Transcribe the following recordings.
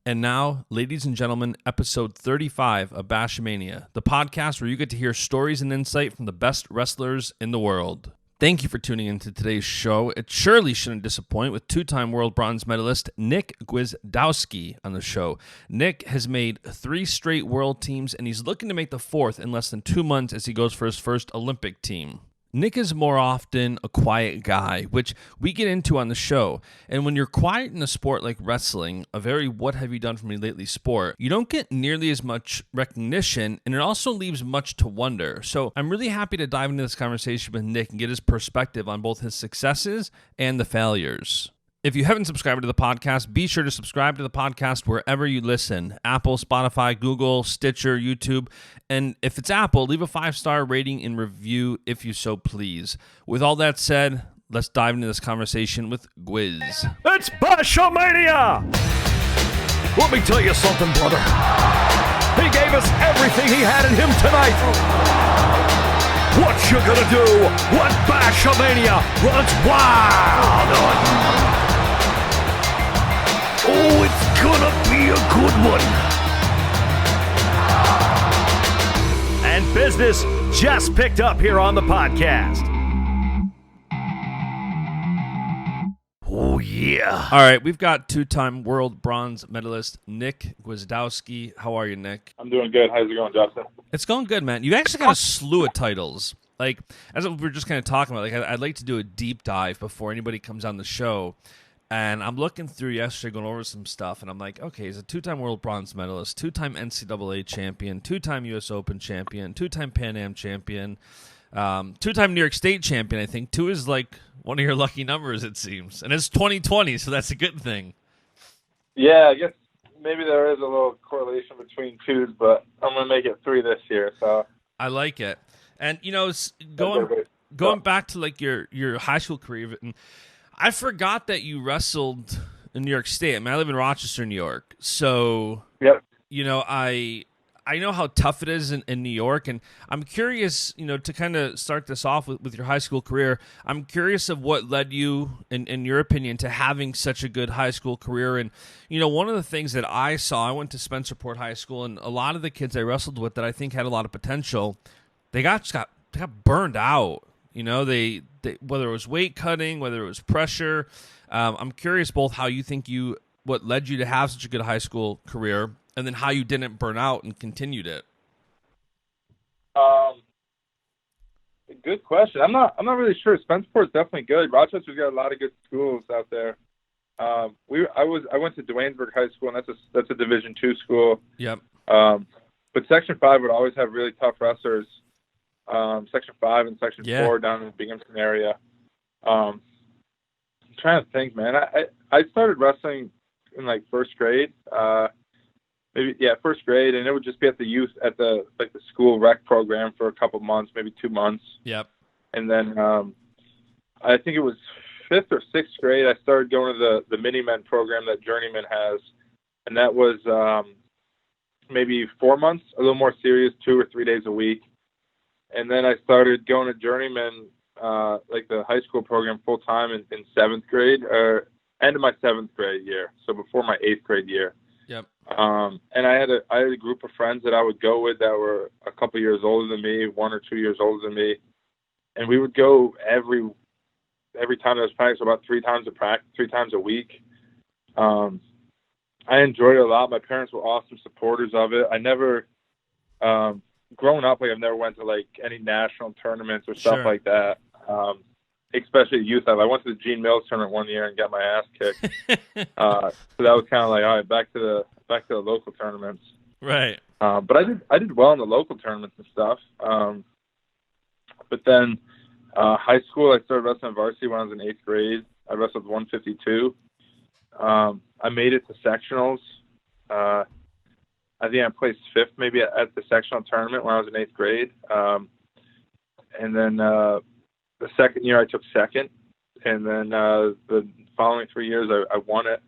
And now, ladies and gentlemen, episode 35 of Baschamania, the podcast where you get to hear stories and insight from the best wrestlers in the world. Thank you for tuning into today's show. It surely shouldn't disappoint with two-time World Bronze Medalist Nick Gwiazdowski on the show. Nick has made 3 straight world teams, and he's looking to make the 4th in less than 2 months as he goes for his first Olympic team. Nick is more often a quiet guy, which we get into on the show. And when you're quiet in a sport like wrestling, a very what have you done for me lately sport, you don't get nearly as much recognition, and it also leaves much to wonder. So I'm really happy to dive into this conversation with Nick and get his perspective on both his successes and the failures. If you haven't subscribed to the podcast, be sure to subscribe to the podcast wherever you listen. Apple, Spotify, Google, Stitcher, YouTube. And if it's Apple, leave a 5-star rating and review if you so please. With all that said, let's dive into this conversation with Gwiz. It's Baschamania! Let me tell you something, brother. He gave us everything he had in him tonight. What you gonna do when Baschamania runs wild? Oh, it's gonna be a good one. And business just picked up here on the podcast. Oh, yeah. All right, we've got two-time world bronze medalist Nick Gwiazdowski. How are you, Nick? I'm doing good. How's it going, Justin? It's going good, man. You actually got a slew of titles. Like, as we were just kind of talking about, like, I'd like to do a deep dive before anybody comes on the show. And I'm looking through yesterday, going over some stuff, and I'm like, okay, he's a 2-time world bronze medalist, 2-time NCAA champion, 2-time U.S. Open champion, 2-time Pan Am champion, 2-time New York State champion, I think. 2 is like one of your lucky numbers, it seems. And it's 2020, so that's a good thing. Yeah, I guess maybe there is a little correlation between 2s, but I'm going to make it 3 this year. So I like it. And, you know, going back to, like, your high school career, and I forgot that you wrestled in New York State. I mean, I live in Rochester, New York. So, yep. You know, I know how tough it is in New York, and I'm curious, you know, to kind of start this off with your high school career, I'm curious of what led you, in your opinion, to having such a good high school career. And, you know, one of the things that I saw, I went to Spencerport High School, and a lot of the kids I wrestled with that I think had a lot of potential, they got burned out. You know, they whether it was weight cutting, whether it was pressure. I'm curious both how you think what led you to have such a good high school career, and then how you didn't burn out and continued it. Good question. I'm not really sure. Spencerport's definitely good. Rochester's got a lot of good schools out there. I went to Duanesburg High School, and that's a Division II school. Yep. But Section 5 would always have really tough wrestlers. Section 5 and Section 4 down in the Binghamton area. I'm trying to think, man. I started wrestling in like first grade, first grade, and it would just be at the school rec program for a couple months, maybe 2 months. Yep. And then I think it was 5th or 6th grade, I started going to the mini men program that Journeyman has, and that was maybe 4 months, a little more serious, 2 or 3 days a week. And then I started going to Journeyman, like the high school program, full time in 7th grade, or end of my 7th grade year, so before my 8th grade year. Yep. And I had a group of friends that I would go with that were a couple years older than me, 1 or 2 years older than me, and we would go every time there was practice, about 3 times a week. I enjoyed it a lot. My parents were awesome supporters of it. I never. Growing up, like I've never went to like any national tournaments or stuff like that. Especially at youth level. I went to the Gene Mills tournament one year and got my ass kicked. So that was kind of like, all right, back to the local tournaments. Right. But I did well in the local tournaments and stuff. But then high school, I started wrestling varsity when I was in 8th grade. I wrestled 152. I made it to sectionals. I think I placed 5th maybe at the sectional tournament when I was in 8th grade. And then the second year I took 2nd. And then the following 3 years I won it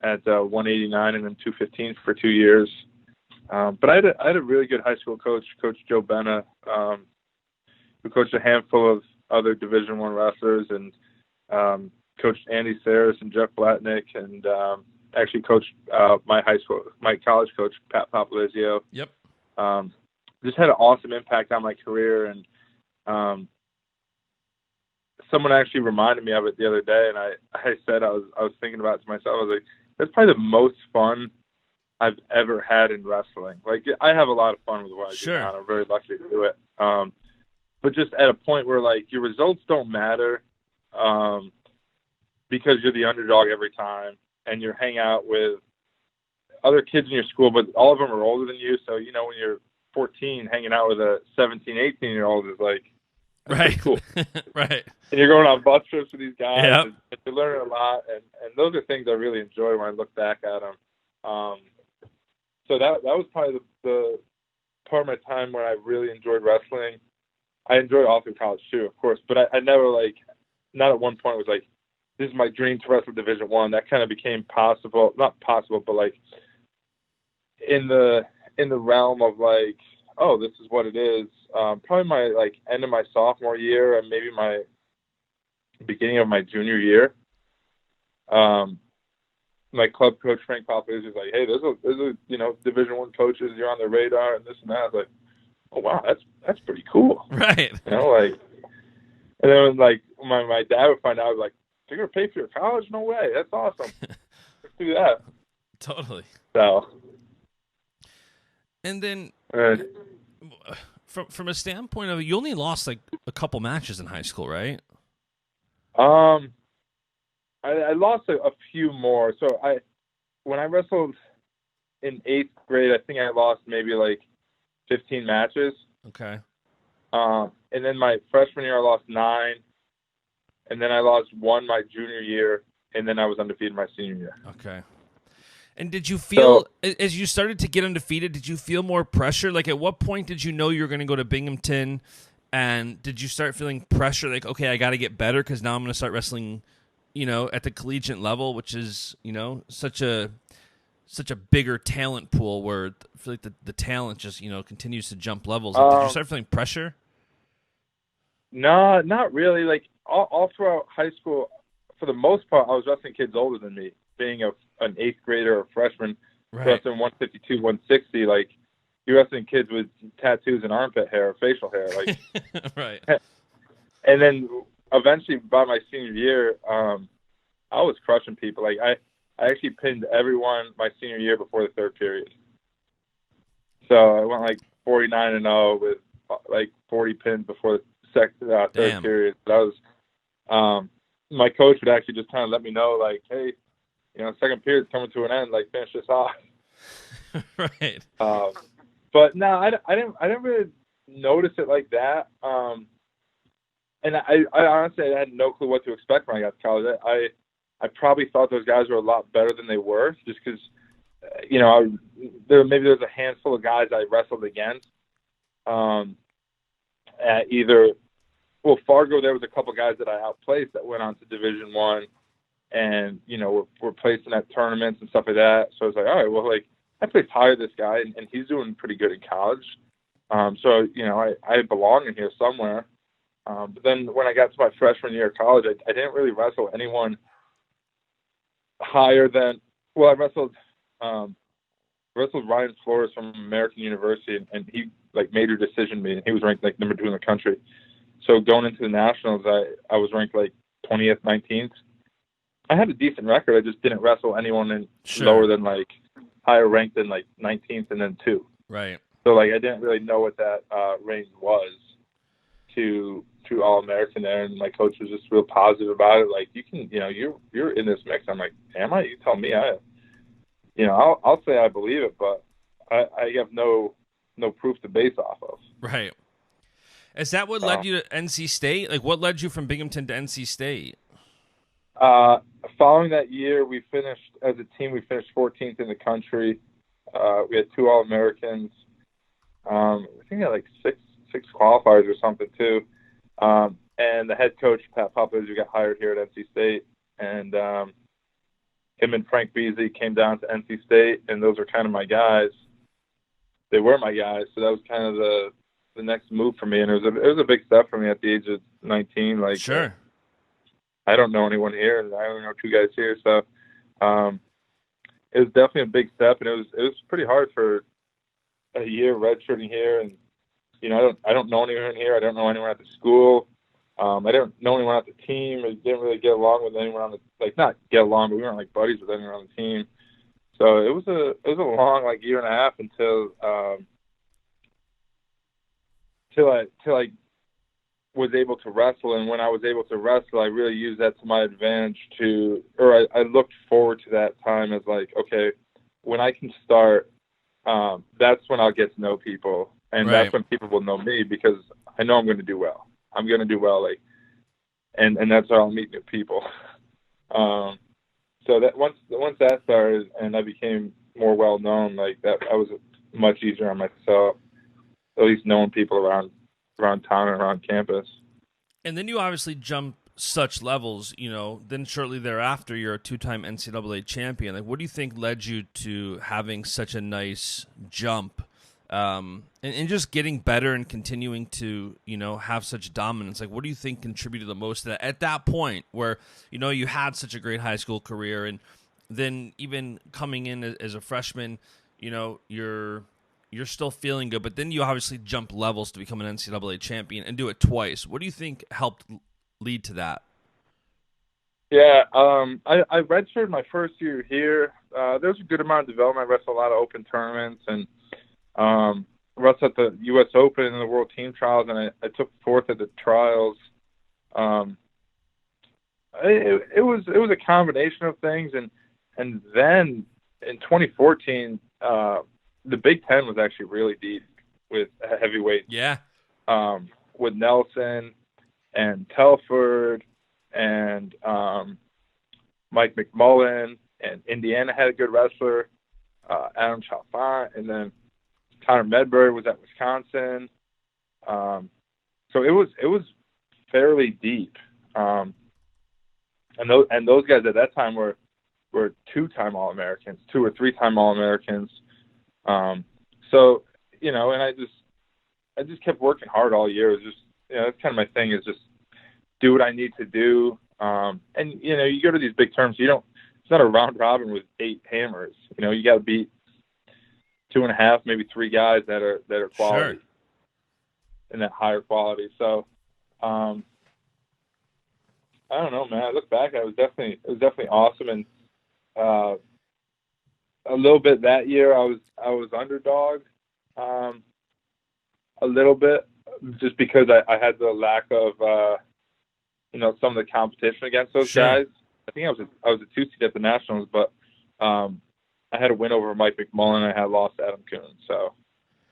at 189 and then 215 for 2 years. But I had a really good high school coach, Coach Joe Benna, who coached a handful of other Division I wrestlers, and coached Andy Saris and Jeff Blatnick and actually coached my college coach, Pat Papalizio. Yep. Just had an awesome impact on my career, and someone actually reminded me of it the other day, and I said I was thinking about it to myself. I was like, that's probably the most fun I've ever had in wrestling. Like, I have a lot of fun with what I do now, and I'm very lucky to do it. But just at a point where, like, your results don't matter because you're the underdog every time, and you're hanging out with other kids in your school, but all of them are older than you. So, when you're 14, hanging out with a 17, 18-year-old is like, right, cool. Right. And you're going on bus trips with these guys, yep. and you're learning a lot, and those are things I really enjoy when I look back at them. So that was probably the part of my time where I really enjoyed wrestling. I enjoyed all through college too, of course, but I never, like, not at one point was like, this is my dream to wrestle Division I. That kind of became possible, not possible, but like in the realm of like, oh, this is what it is. Probably my like end of my sophomore year and maybe my beginning of my junior year. My club coach Frank Papalizzi was like, hey, there's a Division I coaches, you're on the radar and this and that. I was like, oh wow, that's pretty cool. Right. Like, and then like my dad would find out, I was like, they're gonna pay for your college? No way. That's awesome. Let's do that. Totally. So. And then, from a standpoint of, you only lost like a couple matches in high school, right? I lost a few more. So when I wrestled in 8th grade, I think I lost maybe like 15 matches. Okay. And then my freshman year, I lost 9. And then I lost 1 my junior year, and then I was undefeated my senior year. Okay. And did you feel, as you started to get undefeated, did you feel more pressure? Like, at what point did you know you were going to go to Binghamton, and did you start feeling pressure, like, okay, I got to get better because now I'm going to start wrestling, at the collegiate level, which is, such a bigger talent pool where I feel like the talent just, continues to jump levels. Like, did you start feeling pressure? No, not really. Like, all throughout high school, for the most part, I was wrestling kids older than me. Being an 8th grader or a freshman, right. Wrestling 152, 160, like, you're wrestling kids with tattoos and armpit hair or facial hair. Like, right. And then eventually, by my senior year, I was crushing people. Like, I actually pinned everyone my senior year before the 3rd period. So I went like 49-0 with like 40 pins before the 3rd period. That was my coach would actually just kind of let me know, like, hey, 2nd period's coming to an end, like, finish this off. Right. But no, I didn't really notice it like that. And I honestly, I had no clue what to expect when I got to college. I probably thought those guys were a lot better than they were, just because, there's a handful of guys I wrestled against. At Fargo, there was a couple guys that I outplaced that went on to Division I, and were placed in that tournaments and stuff like that. So I was like, all right, well, like, I placed higher this guy, and he's doing pretty good in college. So I belong in here somewhere. But then when I got to my freshman year of college, I didn't really wrestle anyone higher than. Well, I wrestled Ryan Flores from American University, and he like major decision me, and he was ranked like number 2 in the country. So going into the nationals, I was ranked like 20th, 19th. I had a decent record. I just didn't wrestle anyone lower than like higher ranked than like 19th and then 2. Right. So like I didn't really know what that range was to All-American there, and my coach was just real positive about it. Like, you can, you're in this mix. I'm like, am I? You tell me. I'll say I believe it, but I have no proof to base off of. Right. Is that what led you to NC State? Like, what led you from Binghamton to NC State? Following that year, we finished, as a team, we finished 14th in the country. We had 2 All-Americans. I think we had like six qualifiers or something too. And the head coach, Pat Papalizzi, got hired here at NC State. And him and Frank Beasley came down to NC State, and those are kind of my guys. They were my guys, so that was kind of the next move for me. And it was a big step for me at the age of 19. Like, sure. I don't know anyone here, and I only know 2 guys here. So it was definitely a big step, and it was pretty hard for a year redshirting here, and I don't know anyone here. I don't know anyone at the school. I don't know anyone at the team. I didn't really get along with anyone on the not get along, but we weren't like buddies with anyone on the team. So it was a long year and a half until till I was able to wrestle, and when I was able to wrestle, I really used that to my advantage I looked forward to that time as okay, when I can start, that's when I'll get to know people, and right. That's when people will know me, because I know I'm going to do well. I'm going to do well, and that's how I'll meet new people. So that once that started and I became more well known, that I was much easier on myself, at least knowing people around town and around campus. And then you obviously jump such levels, then shortly thereafter you're a 2-time NCAA champion. What do you think led you to having such a nice jump, and just getting better and continuing to, have such dominance? What do you think contributed the most to that at that point where, you had such a great high school career, and then even coming in as a freshman, you're still feeling good, but then you obviously jump levels to become an NCAA champion and do it twice. What do you think helped lead to that? Yeah, I redshirted my first year here. There was a good amount of development. I wrestled a lot of open tournaments, and wrestled at the U.S. Open and the World Team Trials, and I took fourth at the trials. It was a combination of things, and then in 2014, the Big Ten was actually really deep with heavyweights. Yeah. With Nelson and Telford and Mike McMullen, and Indiana had a good wrestler, Adam Chalfant, and then Connor Medbury was at Wisconsin. So it was fairly deep. And those guys at that time were 2-time All-Americans, 2 or 3-time All-Americans. So, and I just kept working hard all year. It was just, that's kind of my thing, is just do what I need to do. And, you go to these big tournaments, it's not a round robin with 8 hammers. You got to beat 2.5, maybe 3 guys that are quality. Sure. And that higher quality. So, I don't know, man. I look back, it was definitely awesome. And, a little bit that year, I was underdog, a little bit, just because I had the lack of, some of the competition against those guys. I think I was a 2 seed at the Nationals, but I had a win over Mike McMullen. I had lost to Adam Kuhn,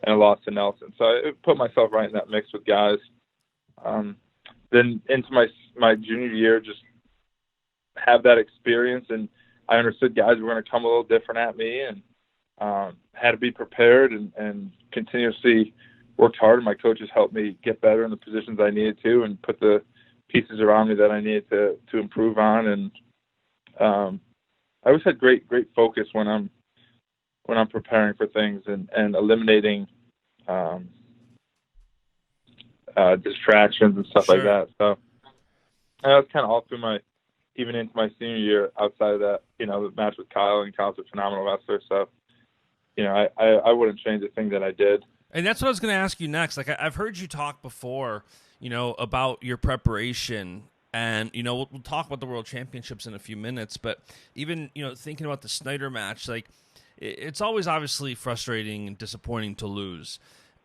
and I lost to Nelson. So I put myself right in that mix with guys. Then into my junior year, just have that experience, and I understood guys were going to come a little different at me, and had to be prepared and continuously worked hard. And my coaches helped me get better in the positions I needed to, and put the pieces around me that I needed to improve on. And I always had great focus when I'm preparing for things, and eliminating distractions and stuff like that. So that was kind of all through even into my senior year. Outside of that, the match with Kyle, and Kyle's a phenomenal wrestler. So, I wouldn't change a thing that I did. And that's what I was going to ask you next. I've heard you talk before, about your preparation, and, we'll talk about the World Championships in a few minutes, but even, thinking about the Snyder match, it's always obviously frustrating and disappointing to lose.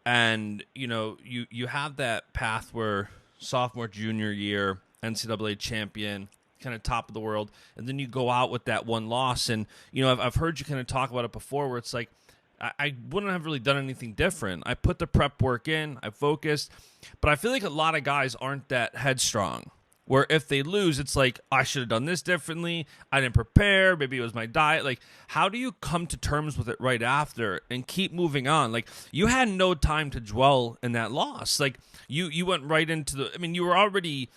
And, you have that path where sophomore, junior year, NCAA champion, kind of top of the world, and then you go out with that one loss. And, I've heard you kind of talk about it before, where it's like, I wouldn't have really done anything different. I put the prep work in, I focused, but I feel like a lot of guys aren't that headstrong, where if they lose, it's like, I should have done this differently, I didn't prepare, maybe it was my diet. How do you come to terms with it right after and keep moving on? You had no time to dwell in that loss. You went right into you were already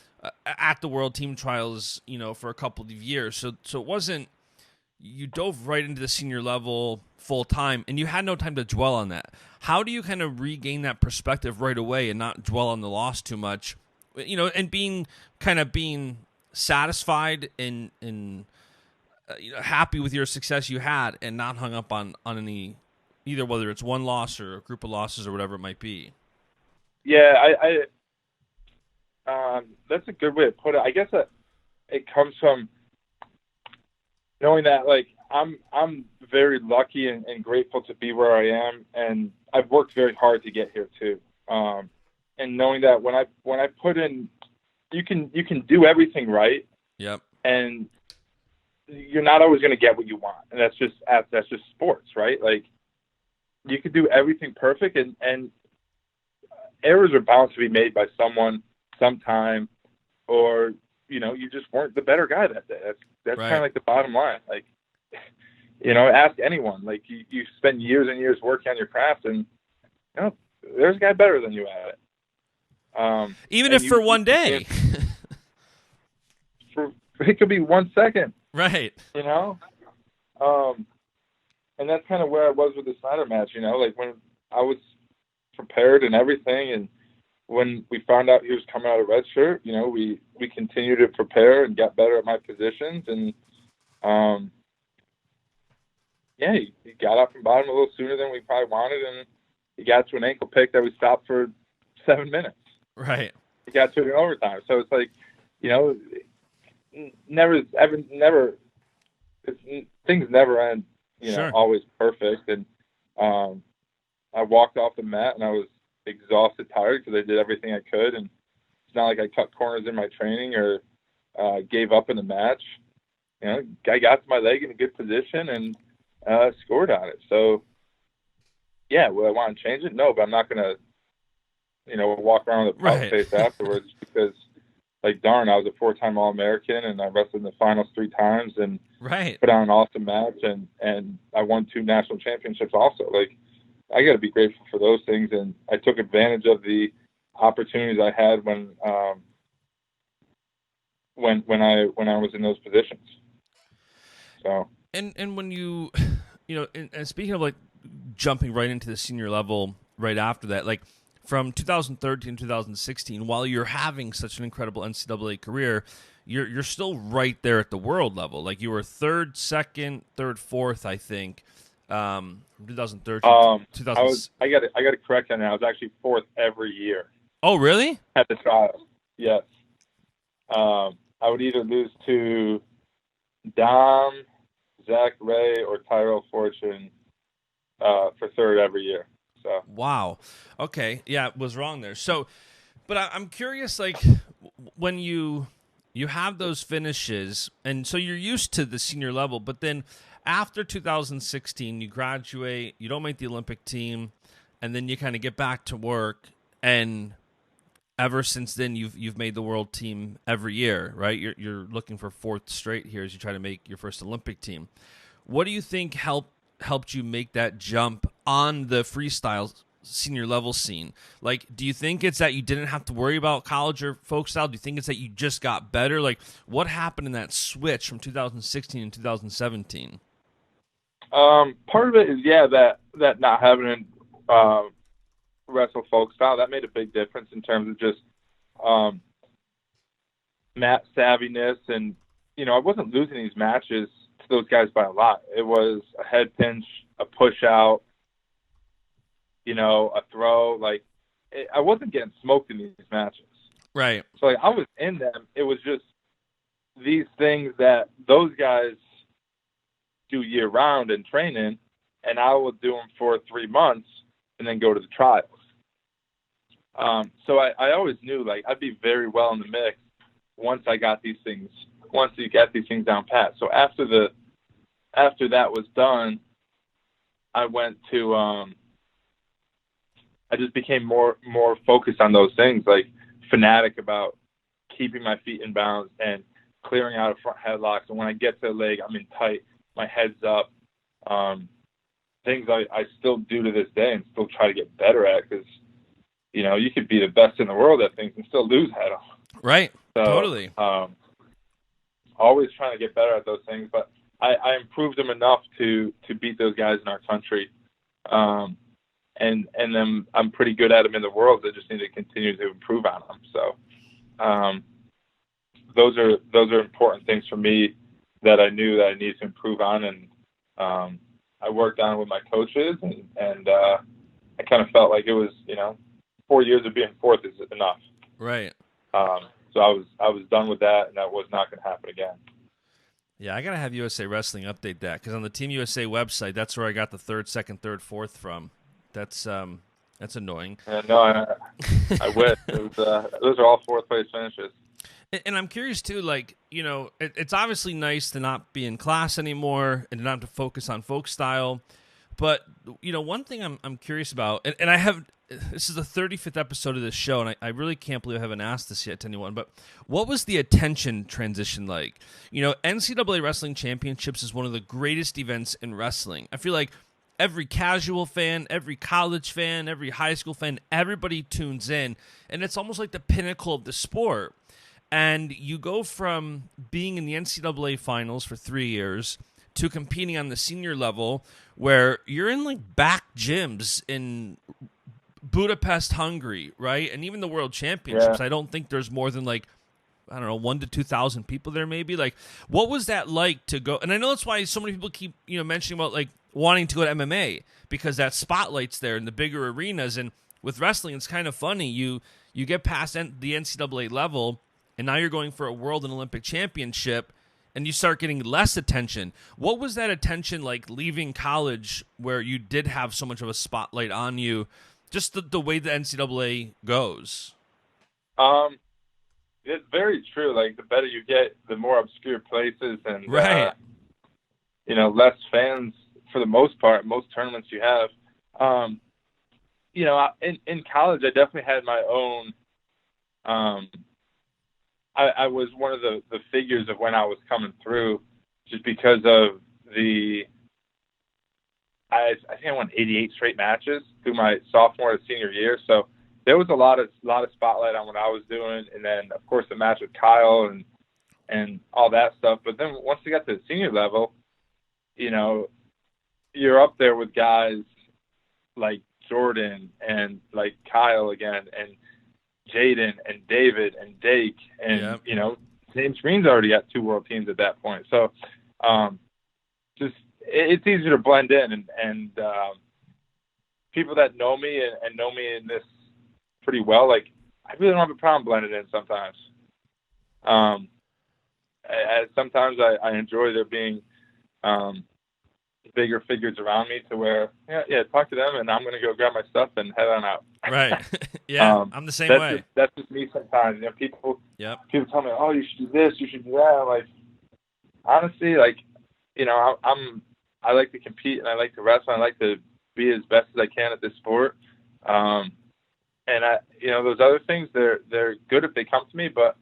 at the World Team Trials, for a couple of years, so it wasn't, you dove right into the senior level full time, and you had no time to dwell on that. How do you kind of regain that perspective right away and not dwell on the loss too much, and being satisfied in happy with your success you had and not hung up on any, either whether it's one loss or a group of losses or whatever it might be. Yeah, that's a good way to put it. I guess it comes from knowing that, like, I'm very lucky and grateful to be where I am, and I've worked very hard to get here too. And knowing that when I put in, you can do everything right. Yep. And you're not always going to get what you want, and that's just sports, right? Like, you could do everything perfect, and errors are bound to be made by someone sometime, or you just weren't the better guy that day. That's right. Kind of like the bottom line. Like, ask anyone. Like, you spend years and years working on your craft, and there's a guy better than you at it. Even if for one day. It could be 1 second. Right. And that's kind of where I was with the Snyder match, like when I was prepared and everything, and when we found out he was coming out of red shirt, we continued to prepare and got better at my positions, and he got up from bottom a little sooner than we probably wanted, and he got to an ankle pick that we stopped for 7 minutes. Right. He got to it in overtime. So it's like, things never end, Sure. always perfect. And I walked off the mat and I was exhausted, tired, because I did everything I could. And it's not like I cut corners in my training or gave up in the match. I got to my leg in a good position and scored on it. So, yeah, will I want to change it? No, but I'm not going to, walk around with a proud face afterwards, because, like, darn, I was a 4-time All-American, and I wrestled in the finals 3 times and put on an awesome match, and I won 2 national championships also. Like, I got to be grateful for those things, and I took advantage of the opportunities I had when I was in those positions. So. And when you and speaking of, like, jumping right into the senior level right after that, like, from 2013 to 2016, while you're having such an incredible NCAA career, you're still right there at the world level. Like, you were 3rd, 2nd, 3rd, 4th, I think, from 2013 to 2000. I got to correct that now. I was actually 4th every year. Oh, really? At the trials, yes. I would either lose to Dom, Zach Ray, or Tyrell Fortune for 3rd every year. So. Wow. Okay. Yeah, was wrong there. So, but I'm curious, like, when you have those finishes, and so you're used to the senior level, but then after 2016, you graduate, you don't make the Olympic team, and then you kind of get back to work, and ever since then, you've made the world team every year, right? You're looking for 4th straight here as you try to make your first Olympic team. What do you think helped you make that jump on the freestyle senior level scene? Like, do you think it's that you didn't have to worry about college or folk style? Do you think it's that you just got better? Like, what happened in that switch from 2016 and 2017? Part of it is, that not having wrestle folk style, that made a big difference in terms of just mat savviness, and I wasn't losing these matches to those guys by a lot. It was a head pinch, a push out, a throw. Like, I wasn't getting smoked in these matches. Right. So, like, I was in them. It was just these things that those guys do year round in training, and I would do them for 3 months and then go to the trials. So I always knew, like, I'd be very well in the mix once you get these things down pat. So after that was done, I went to I just became more focused on those things, like fanatic about keeping my feet in balance and clearing out of front headlocks. And when I get to the leg, I'm in tight, my head's up. Things I still do to this day and still try to get better at, because you could be the best in the world at things and still lose at them. Right. So, totally. Always trying to get better at those things, but I improved them enough to beat those guys in our country. And then I'm pretty good at them in the world. I just need to continue to improve on them. So those are important things for me that I knew that I needed to improve on, and I worked on it with my coaches, and I kind of felt like it was, 4 years of being fourth is enough. Right. So I was done with that, and that was not going to happen again. Yeah, I gotta have USA Wrestling update that, because on the Team USA website, that's where I got the third, second, third, fourth from. That's annoying. No, I wish. It was, those are all fourth place finishes. And I'm curious too, like, it's obviously nice to not be in class anymore and not to focus on folk style. But, one thing I'm curious about, and I have, this is the 35th episode of this show, and I really can't believe I haven't asked this yet to anyone, but what was the attention transition like? NCAA Wrestling Championships is one of the greatest events in wrestling. I feel like every casual fan, every college fan, every high school fan, everybody tunes in, and it's almost like the pinnacle of the sport. And you go from being in the NCAA finals for 3 years to competing on the senior level, where you're in like back gyms in Budapest, Hungary, right? And even the World Championships, I don't think there's more than 1,000 to 2,000 people there maybe. Like, what was that like to go? And I know that's why so many people keep, mentioning about like wanting to go to MMA, because that spotlight's there in the bigger arenas. And with wrestling, it's kind of funny. You get past the NCAA level, and now you're going for a world and Olympic championship, and you start getting less attention. What was that attention like leaving college, where you did have so much of a spotlight on you, just the way the NCAA goes? It's very true. Like, the better you get, the more obscure places and, right. Less fans for the most part, most tournaments you have. In college, I definitely had my own, I was one of the figures of when I was coming through, just because of I think I won 88 straight matches through my sophomore to senior year. So there was a lot of spotlight on what I was doing. And then, of course, the match with Kyle and all that stuff. But then once you got to the senior level, you're up there with guys like Jordan and like Kyle again, and Jaden and David and Dake, and James Green's already got 2 world teams at that point. So just it's easier to blend in, and people that know me and know me in this pretty well, like, I really don't have a problem blending in sometimes. Sometimes I enjoy there being bigger figures around me, to where talk to them, and I'm gonna go grab my stuff and head on out. Right. Yeah, I'm the same way. That's just me sometimes. People tell me, oh, you should do this, you should do that. I'm like, honestly, like, I like to compete, and I like to wrestle, and I like to be as best as I can at this sport. And those other things, they're good if they come to me, but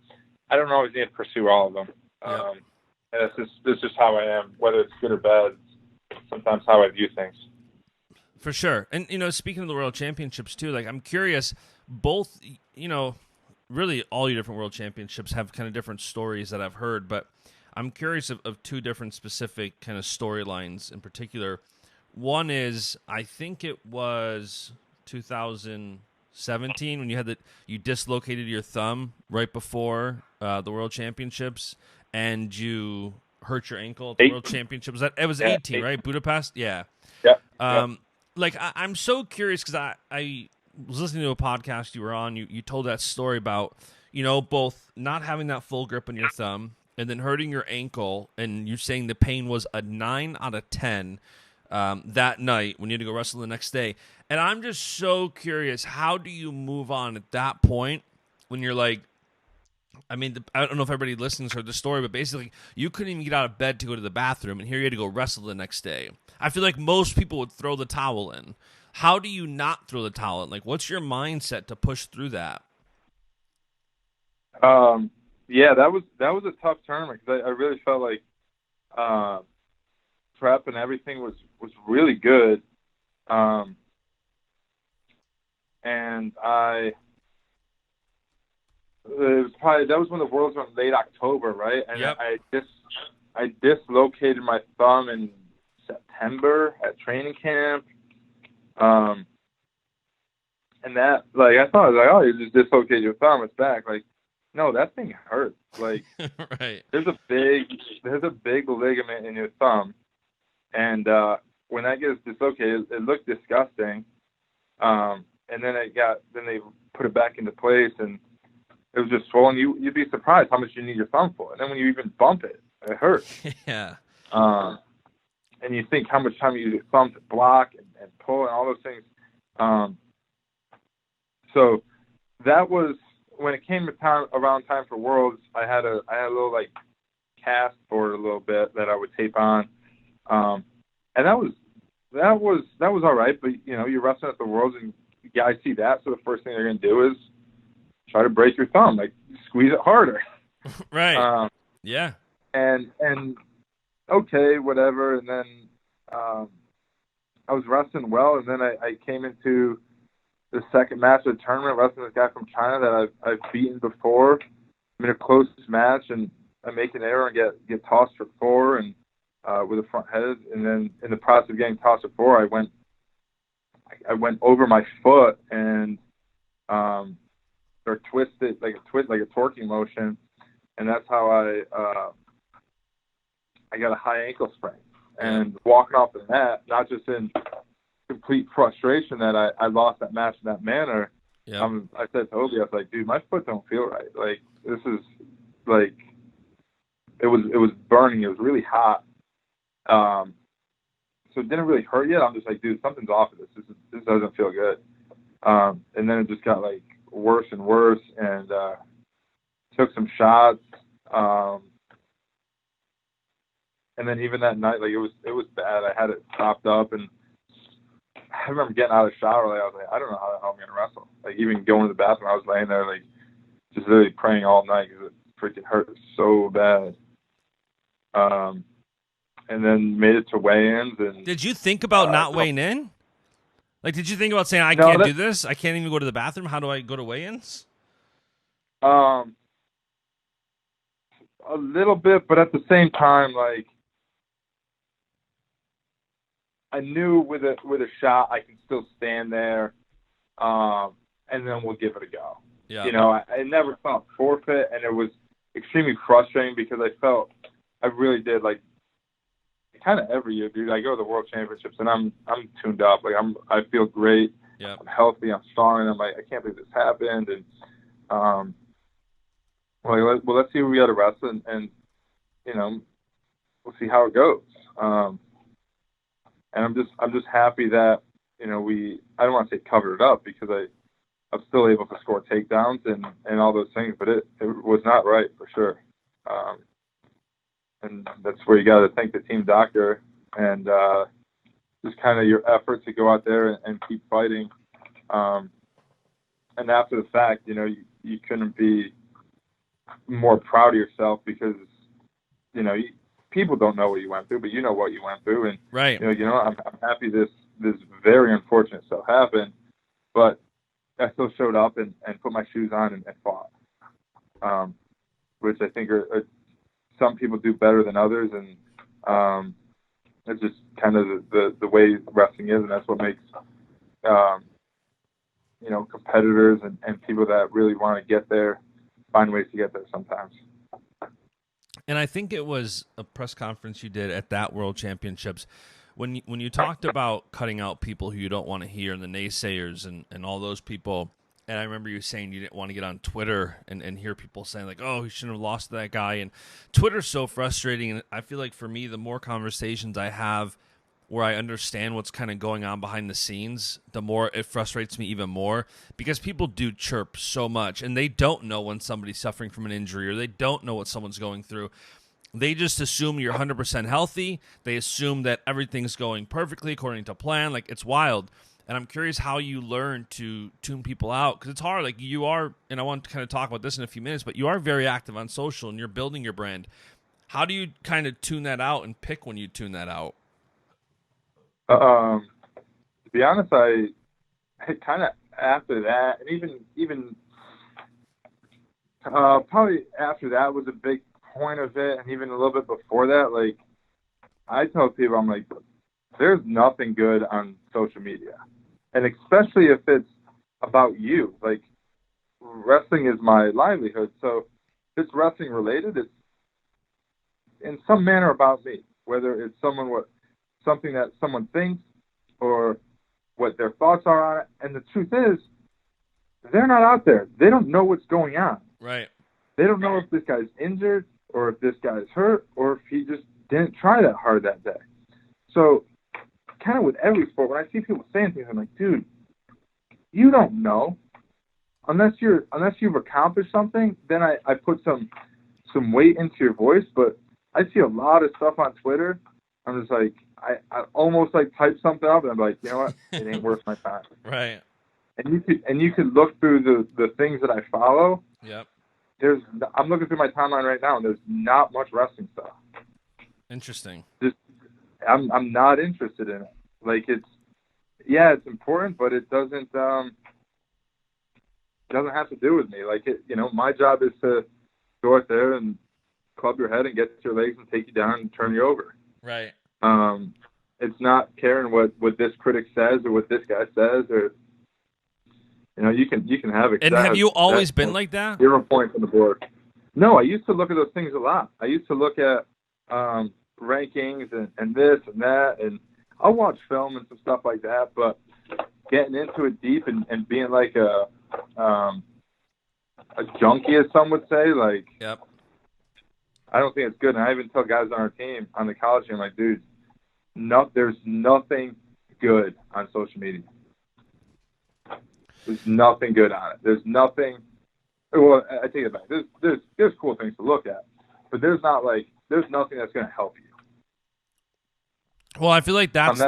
I don't always need to pursue all of them. And that's just how I am, whether it's good or bad. Sometimes how I view things. For sure. And, speaking of the World Championships, too, like, I'm curious, both, really all your different World Championships have kind of different stories that I've heard, but I'm curious of 2 different specific kind of storylines in particular. One is, I think it was 2017 when you dislocated your thumb right before the World Championships, and you hurt your ankle at the World Championships. It was 18, right? Budapest? Yeah. Yeah. Like, I'm so curious, because I was listening to a podcast you were on. You told that story about, both not having that full grip on your thumb and then hurting your ankle, and you're saying the pain was a 9 out of 10 that night when you had to go wrestle the next day. And I'm just so curious, how do you move on at that point when you're like, I mean, I don't know if everybody listens heard the story, but basically you couldn't even get out of bed to go to the bathroom, and here you had to go wrestle the next day. I feel like most people would throw the towel in. How do you not throw the towel in? Like, what's your mindset to push through that? That was a tough tournament, because I really felt like prep and everything was really good. And that was when the Worlds were in late October, right? And I dislocated my thumb in September at training camp. And that, like, I thought, I was like, oh, you just dislocated your thumb, it's back. Like, no, that thing hurts. Like, Right. there's a big ligament in your thumb, and when that gets dislocated, it looked disgusting. And then they put it back into place, and it was just swollen. You'd be surprised how much you need your thumb for. And then when you even bump it, it hurts. Yeah. And you think how much time you use your thumb to block and pull and all those things. So that was when it came around time for Worlds. I had a little like cast for it a little bit that I would tape on, and that was all right. But you're wrestling at the Worlds and guys see that, so the first thing they're gonna do is try to break your thumb, like squeeze it harder. Right. Yeah. And okay, whatever. And then I was wrestling well, and then I came into the second match of the tournament wrestling this guy from China that I've beaten before. I'm in a close match, and I make an error and get tossed for 4 and with a front head. And then in the process of getting tossed for 4, I went over my foot and or twisted like a torquing motion, and that's how I got a high ankle sprain. And walking off the mat, not just in complete frustration that I lost that match in that manner. Yeah. I said to Obi, I was like, dude, my foot don't feel right. Like, this is like, it was burning. It was really hot. So it didn't really hurt yet. I'm just like, dude, something's off of this. This doesn't feel good. And then it just got like worse and worse, and took some shots. And then even that night, like it was bad. I had it topped up, and I remember getting out of the shower. Like I was like, I don't know how the hell I'm gonna wrestle. Like even going to the bathroom, I was laying there like just really praying all night because it freaking hurt so bad. And then made it to weigh-ins. And did you think about not weighing in? Like, did you think about saying, I can't do this? I can't even go to the bathroom. How do I go to weigh-ins? A little bit, but at the same time, like, I knew with a shot I can still stand there, and then we'll give it a go. Yeah. I never felt forfeit, and it was extremely frustrating because I felt I really did, like, kind of every year, dude. I go to the World Championships, and I'm tuned up. Like, I feel great. Yeah. I'm healthy. I'm strong, and I'm like, I can't believe this happened. And let's see who we got to wrestle, and we'll see how it goes. And I'm just happy that I don't want to say covered it up because I'm still able to score takedowns and all those things, but it was not right for sure. And that's where you got to thank the team doctor and just kind of your effort to go out there and keep fighting. And after the fact, you couldn't be more proud of yourself because, people don't know what you went through, but you know what you went through. And, right. I'm happy this very unfortunate stuff happened, but I still showed up and put my shoes on and fought, which I think are some people do better than others. And it's just kind of the way wrestling is. And that's what makes, competitors and people that really want to get there find ways to get there sometimes. And I think it was a press conference you did at that World Championships when you talked about cutting out people who you don't want to hear and the naysayers and all those people. And I remember you saying you didn't want to get on Twitter and hear people saying like, oh, he shouldn't have lost to that guy. And Twitter's so frustrating. And I feel like for me, the more conversations I have where I understand what's kind of going on behind the scenes, the more it frustrates me even more because people do chirp so much and they don't know when somebody's suffering from an injury or they don't know what someone's going through. They just assume you're 100% healthy. They assume that everything's going perfectly according to plan. Like, it's wild. And I'm curious how you learn to tune people out because it's hard. Like, you are, and I want to kind of talk about this in a few minutes, but you are very active on social and you're building your brand. How do you kind of tune that out and pick when you tune that out? To be honest, I kind of after that, and even probably after that was a big point of it, and even a little bit before that, like I tell people, I'm like, there's nothing good on social media, and especially if it's about you. Like wrestling is my livelihood. So if it's wrestling related, it's in some manner about me, whether it's something that someone thinks or what their thoughts are on it. And the truth is, they're not out there. They don't know what's going on. Right. They don't know if this guy's injured or if this guy's hurt or if he just didn't try that hard that day. So kind of with every sport, when I see people saying things, I'm like, dude, you don't know. Unless you've accomplished something, then I put some weight into your voice. But I see a lot of stuff on Twitter. I'm just like, I almost like type something up and I'm like, you know what? It ain't worth my time. Right. And you could look through the things that I follow. Yep. I'm looking through my timeline right now and there's not much wrestling stuff. Interesting. I'm not interested in it. Like it's important, but it doesn't have to do with me. Like my job is to go out there and club your head and get to your legs and take you down and turn you over. Right. It's not caring what this critic says or what this guy says or you can have it. And have you always been like that? 0 points on the board. No, I used to look at those things a lot. I used to look at rankings and this and that, and I'll watch film and some stuff like that, but getting into it deep and being like a junkie, as some would say, like, yep. I don't think it's good. And I even tell guys on our team, on the college team, like, dude, there's nothing good on social media. There's nothing good on it. There's nothing. Well, I take it back. There's cool things to look at, but there's nothing that's going to help you. Well, I feel like that's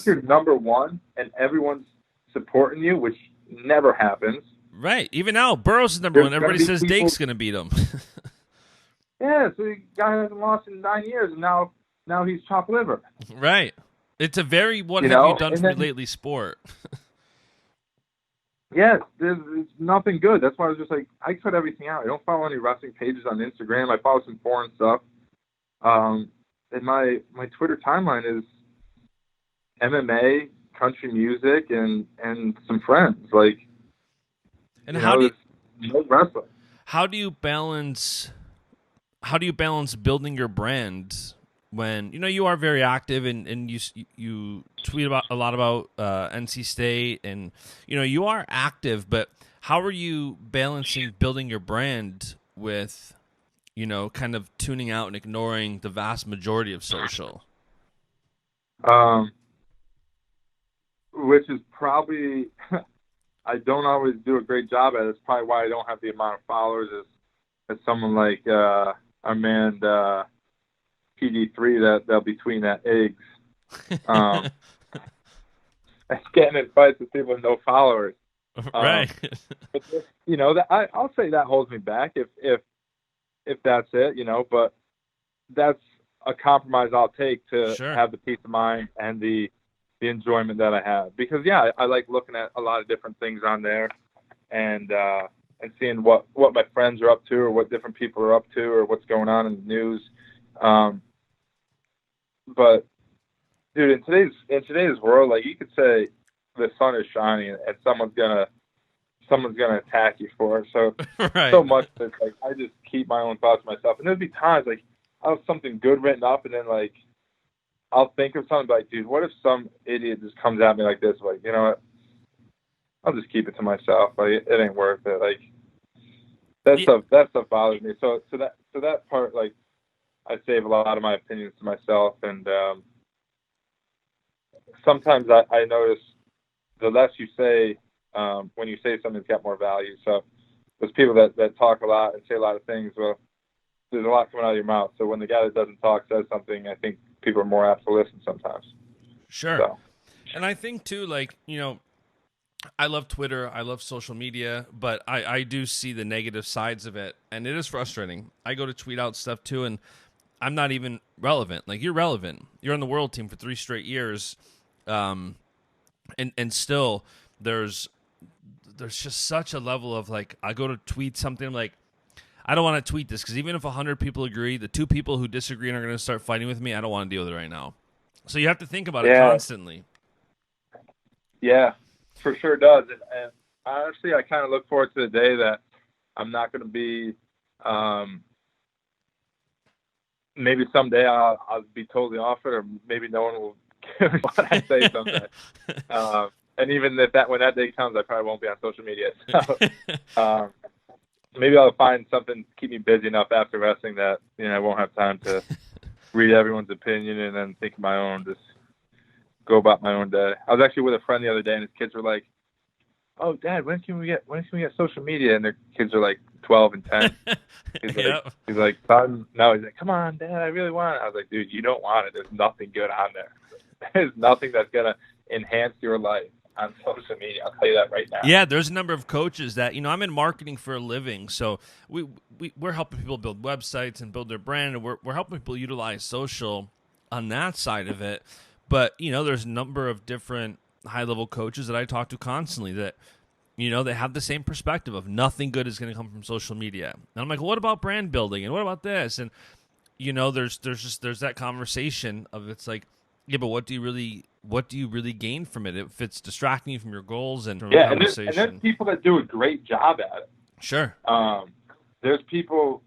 your number one, and everyone's supporting you, which never happens. Right. Even now, Burroughs is number one. Everybody says Dake's going to beat him. Yeah, so the guy hasn't lost in 9 years, and now he's chopped liver. Right. It's a very what have you done for me lately sport. Yes, there's nothing good. That's why I was just like, I cut everything out. I don't follow any wrestling pages on Instagram. I follow some foreign stuff. And my Twitter timeline is MMA, country music, and some friends. Like, and how do you no wrestling? How do you balance building your brand when you are very active and you tweet a lot about NC State and you are active, but how are you balancing building your brand with kind of tuning out and ignoring the vast majority of social? Which is probably I don't always do a great job at it. It's probably why I don't have the amount of followers as someone like our man PD3 that'll be tweeting at eggs. Getting in fights with people with no followers. Right. But I'll say that holds me back if that's it, but that's a compromise I'll take to have the peace of mind and the enjoyment that I have. Because I like looking at a lot of different things on there and seeing what my friends are up to or what different people are up to or what's going on in the news. But dude, in today's world, like, you could say the sun is shining and someone's gonna attack you for it. So right. So much that like I just keep my own thoughts to myself. And there'd be times like I'll have something good written up and then like I'll think of something like, dude, what if some idiot just comes at me like this? Like, you know what? I'll just keep it to myself. Like, it ain't worth it. Like, that stuff bothers me. So that part, like, I save a lot of my opinions to myself. And sometimes I notice the less you say, when you say something, it's got more value. So there's people that talk a lot and say a lot of things. Well, there's a lot coming out of your mouth. So when the guy that doesn't talk says something, I think people are more apt to listen sometimes. Sure. So. And I think too, like, I love Twitter, I love social media, but I do see the negative sides of it, and it is frustrating. I go to tweet out stuff too, and I'm not even relevant. Like, you're relevant. You're on the world team for 3 straight years, and still there's just such a level of, like, I go to tweet something, I'm like, I don't want to tweet this because even if 100 people agree, the 2 people who disagree and are going to start fighting with me, I don't want to deal with it right now. So you have to think about it constantly. Yeah, for sure does. And honestly, I kind of look forward to the day that I'm not going to be. Maybe someday I'll be totally off it, or maybe no one will care what I say someday. And even when that day comes, I probably won't be on social media. So maybe I'll find something to keep me busy enough after wrestling that I won't have time to read everyone's opinion and then think of my own. Just go about my own day. I was actually with a friend the other day, and his kids were like, "Oh, Dad, when can we get social media?" And their kids are like 12 and 10. He's like, "Son, no." He's like, "Come on, Dad, I really want it." I was like, "Dude, you don't want it. There's nothing good on there. There's nothing that's gonna enhance your life on social media. I'll tell you that right now." Yeah, there's a number of coaches that, I'm in marketing for a living, so we're helping people build websites and build their brand, and we're helping people utilize social on that side of it. But, there's a number of different high-level coaches that I talk to constantly that, they have the same perspective of nothing good is going to come from social media. And I'm like, well, what about brand building? And what about this? And, there's that conversation of, it's like, yeah, but what do you really gain from it if it's distracting you from your goals and from the conversation? And there's people that do a great job at it. Sure. There's people,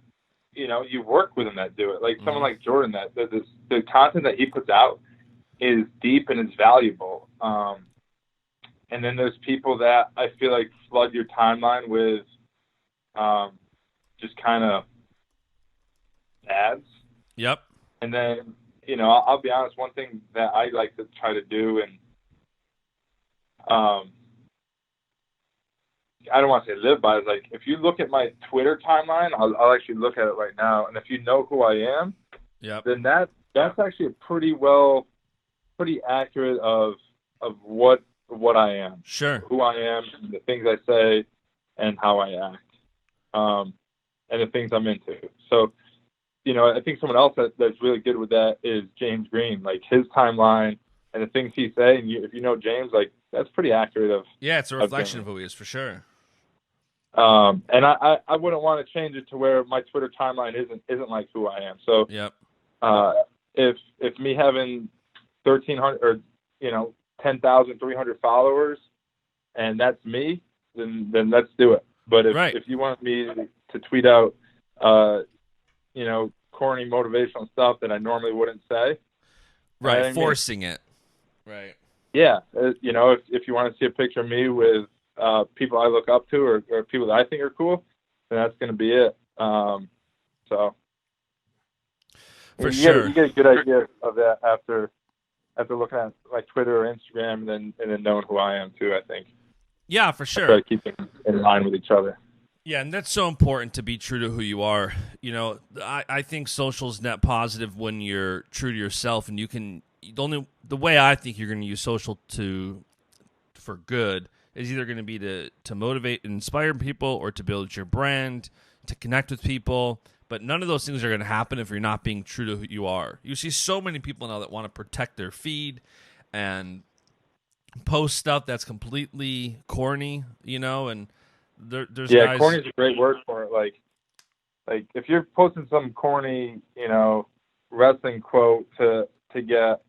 you work with them that do it. Like someone like Jordan, that the content that he puts out is deep and is valuable. And then there's people that I feel like flood your timeline with just kind of ads. Yep. And then, I'll be honest, one thing that I like to try to do, and I don't want to say live by, is like, if you look at my Twitter timeline, I'll actually look at it right now, and if you know who I am, then that's actually pretty accurate of what I am. Sure. Who I am, the things I say, and how I act, and the things I'm into. So, I think someone else that's really good with that is James Green. Like, his timeline and the things he say, and if you know James, like, that's pretty accurate of. Yeah, it's a reflection of who he is, for sure. And I wouldn't want to change it to where my Twitter timeline isn't like who I am. So, yep. If me having 1,300 or 10,300 followers, and that's me, then let's do it. But if you want me to tweet out, corny motivational stuff that I normally wouldn't say, right, forcing it, right? Yeah, if you want to see a picture of me with people I look up to or people that I think are cool, then that's going to be it. So for sure, you get a good idea of that after looking at like Twitter or Instagram, and then knowing who I am too. I think. Yeah, for sure. Try to keep things in line with each other. Yeah, and that's so important to be true to who you are. I think social's net positive when you're true to yourself, and you can. The way I think you're going to use social for good is either going to be to motivate and inspire people, or to build your brand, to connect with people. But none of those things are going to happen if you're not being true to who you are. You see so many people now that want to protect their feed and post stuff that's completely corny, and there's guys. Corny is a great word for it. Like if you're posting some corny, wrestling quote to get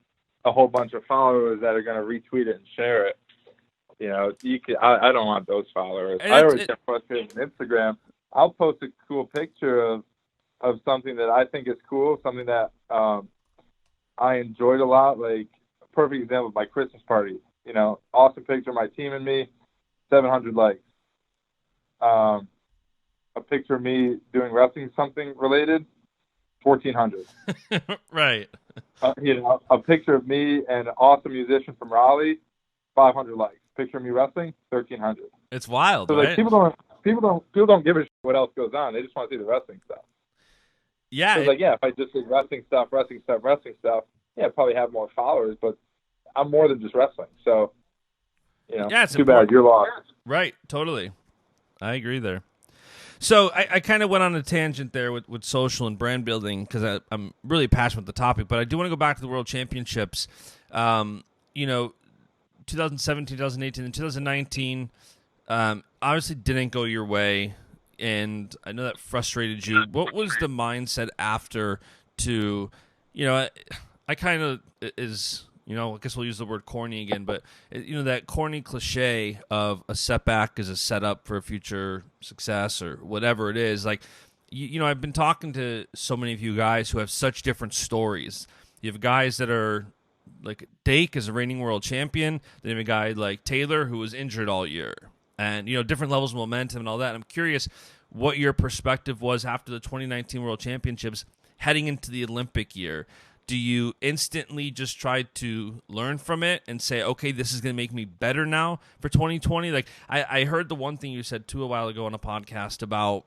a whole bunch of followers that are going to retweet it and share it, you can. I don't want those followers. I always get frustrated on Instagram. I'll post a cool picture of something that I think is cool, something that I enjoyed a lot. Like, a perfect example, my Christmas party. Awesome picture of my team and me, 700 likes. A picture of me doing wrestling something related, 1,400. Right. A picture of me and an awesome musician from Raleigh, 500 likes. Picture of me wrestling, 1,300. It's wild, so, right? Like, people don't give a shit what else goes on. They just want to see the wrestling stuff. Yeah. So if I just did wrestling stuff, yeah, I'd probably have more followers, but I'm more than just wrestling. So, yeah, it's too bad. You're lost. Right. Totally. I agree there. So I kind of went on a tangent there with social and brand building because I'm really passionate with the topic, but I do want to go back to the World Championships. 2017, 2018, and 2019 obviously didn't go your way, and I know that frustrated you. What was the mindset after to, I kind of is I guess we'll use the word corny again, but that corny cliche of a setback is a setup for a future success or whatever it is. Like, I've been talking to so many of you guys who have such different stories. You have guys that are like Dake is a reigning world champion. Then you have a guy like Taylor who was injured all year, and different levels of momentum and all that. And I'm curious what your perspective was after the 2019 World Championships heading into the Olympic year. Do you instantly just try to learn from it and say, okay, this is going to make me better now for 2020? Like, I heard the one thing you said, too, a while ago on a podcast about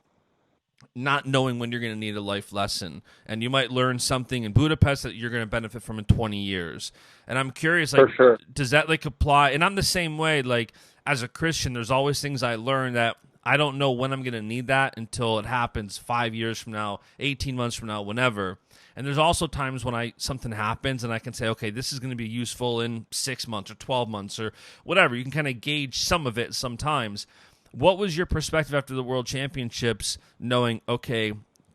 not knowing when you're going to need a life lesson. And you might learn something in Budapest that you're going to benefit from in 20 years. And I'm curious, like, For sure. Does that, like, apply? And I'm the same way. Like, as a Christian, there's always things I learn that I don't know when I'm going to need that until it happens 5 years from now, 18 months from now, whenever. And there's also times when something happens and I can say, okay, this is going to be useful in 6 months or 12 months or whatever. You can kind of gauge some of it sometimes. What was your perspective after the World Championships, knowing, okay,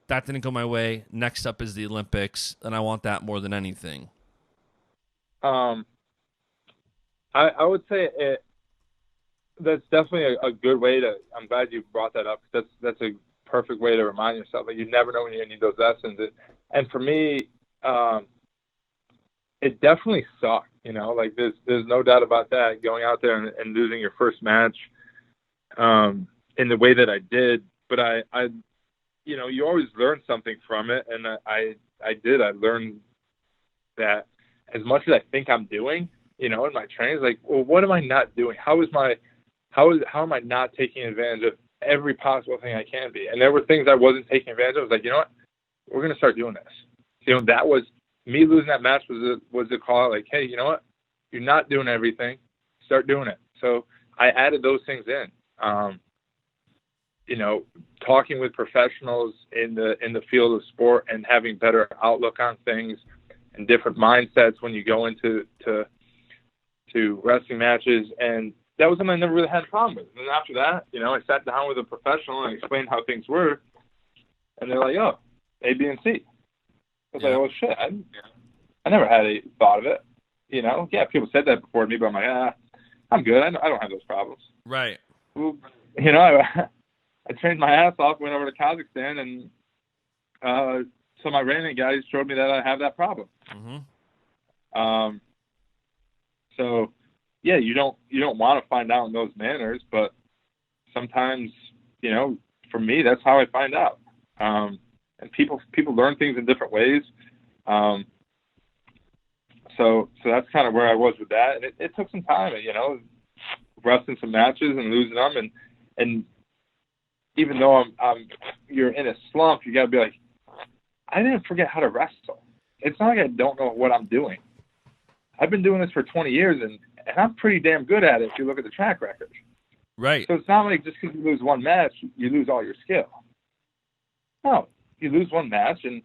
that didn't go my way, next up is the Olympics, and I want that more than anything? I would say that's definitely a good way to – I'm glad you brought that up. That's a perfect way to remind yourself. Like, you never know when you're going to need those lessons. And for me, it definitely sucked, Like, there's no doubt about that, going out there and losing your first match in the way that I did. But I you always learn something from it, and I did. I learned that as much as I think I'm doing, in my training, like, well, what am I not doing? How am I not taking advantage of every possible thing I can be? And there were things I wasn't taking advantage of. I was like, you know what? We're going to start doing this. That was me losing that match was a call out, like, hey, you know what? You're not doing everything. Start doing it. So I added those things in. Talking with professionals in the field of sport and having better outlook on things and different mindsets when you go into wrestling matches. And that was something I never really had a problem with. And after that, I sat down with a professional and explained how things were. And they're like, oh, A, B, and C. I was like, oh, shit. I never had a thought of it. Yeah, people said that before me, but I'm like, I'm good. I don't have those problems. Right. I trained my ass off, went over to Kazakhstan, and some Iranian guys showed me that I have that problem. Mm-hmm. So, yeah, you don't want to find out in those manners, but sometimes, for me, that's how I find out. And people learn things in different ways. So that's kind of where I was with that. And it took some time, wrestling some matches and losing them. And even though you're in a slump, you got to be like, I didn't forget how to wrestle. It's not like I don't know what I'm doing. I've been doing this for 20 years, and I'm pretty damn good at it if you look at the track record. Right. So it's not like just because you lose one match, you lose all your skill. No, you lose one match, and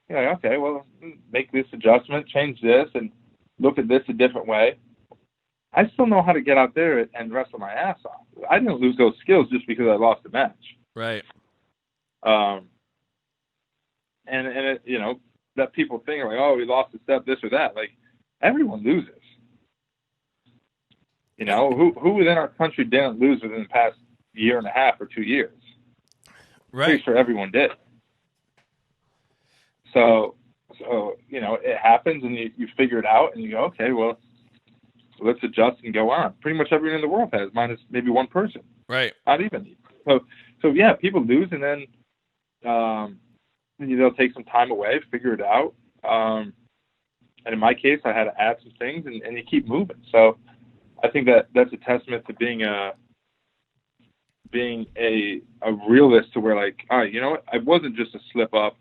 you're like, okay, well, make this adjustment, change this, and look at this a different way. I still know how to get out there and wrestle my ass off. I didn't lose those skills just because I lost a match. Right. And it, that people think like, oh, we lost a step, this or that. Like, everyone loses. Who within our country didn't lose within the past year and a half or 2 years? Right. Pretty sure everyone did. So it happens, and you figure it out, and you go, okay, well, let's adjust and go on. Pretty much everyone in the world has, minus maybe one person. Right. Not even. So yeah, people lose, and then they'll take some time away, figure it out. And in my case, I had to add some things, and you keep moving. So I think that's a testament to being a realist, to where, like, all right, you know what? I wasn't just a slip up.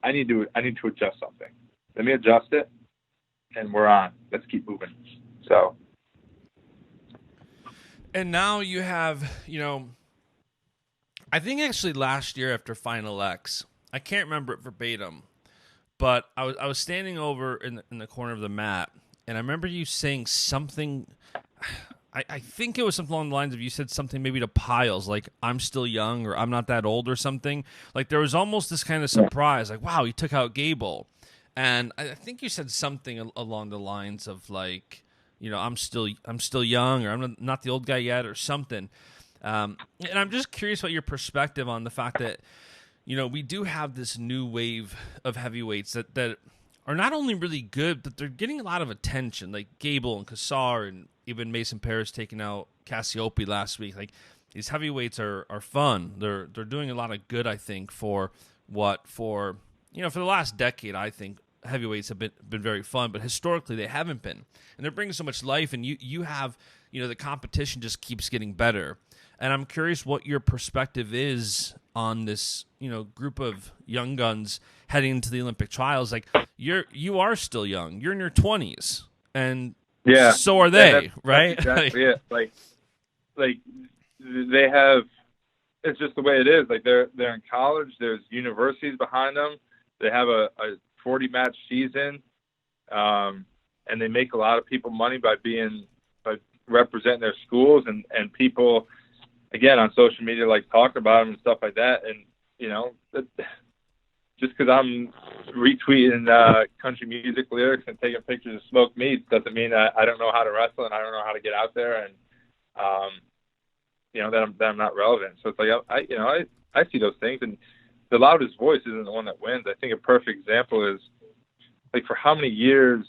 I need to adjust something. Let me adjust it, and we're on. Let's keep moving. So. And now you have, I think actually last year after Final X, I can't remember it verbatim, but I was standing over in the corner of the mat, and I remember you saying something. I think it was something along the lines of, you said something maybe to Piles, like, I'm still young, or I'm not that old, or something. Like, there was almost this kind of surprise, like, wow, he took out Gable. And I think you said something along the lines of like, I'm still young, or I'm not the old guy yet, or something. And I'm just curious about your perspective on the fact that, we do have this new wave of heavyweights that are not only really good, but they're getting a lot of attention, like Gable and Cassar, and even Mason Paris taking out Cassiope last week. Like, these heavyweights are fun. They're doing a lot of good, I think, for the last decade. I think heavyweights have been very fun, but historically they haven't been. And they're bringing so much life, and you have, the competition just keeps getting better. And I'm curious what your perspective is on this, group of young guns heading into the Olympic trials. Like, you are still young. You're in your 20s, and so are they, right? That's exactly it. Like they have. It's just the way it is. Like, they're in college. There's universities behind them. They have a 40-match season, and they make a lot of people money by representing their schools, and people, again, on social media, like, talk about them and stuff like that. And just because I'm retweeting country music lyrics and taking pictures of smoked meats doesn't mean that I don't know how to wrestle and I don't know how to get out there, and that I'm not relevant. So it's like I see those things, and the loudest voice isn't the one that wins. I think a perfect example is, like, for how many years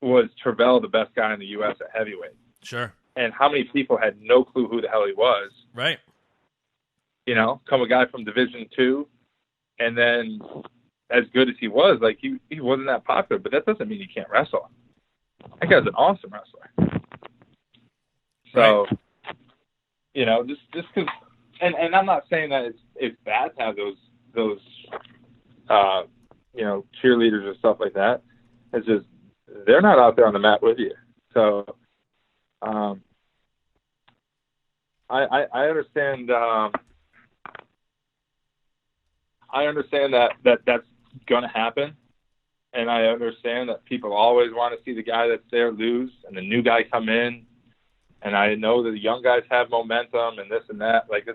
was Tervel the best guy in the U.S. at heavyweight? Sure. And how many people had no clue who the hell he was? Right. Come a guy from Division II, and then as good as he was, like, he wasn't that popular, but that doesn't mean he can't wrestle. That guy's an awesome wrestler. So, right. Just because, and I'm not saying that it's bad to have those cheerleaders or stuff like that. It's just they're not out there on the mat with you. So, I understand. I understand that that's going to happen, and I understand that people always want to see the guy that's there lose and the new guy come in. And I know that the young guys have momentum and this and that. Like,